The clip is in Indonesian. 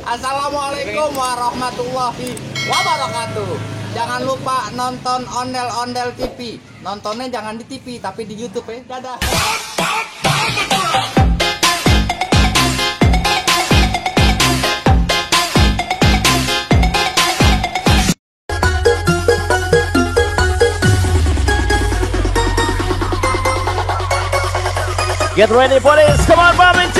Assalamualaikum warahmatullahi wabarakatuh. Jangan lupa nonton Ondel-Ondel TV. Nontonnya jangan di TV tapi di YouTube ya. Dadah. Get ready for this. Come on, Bobby.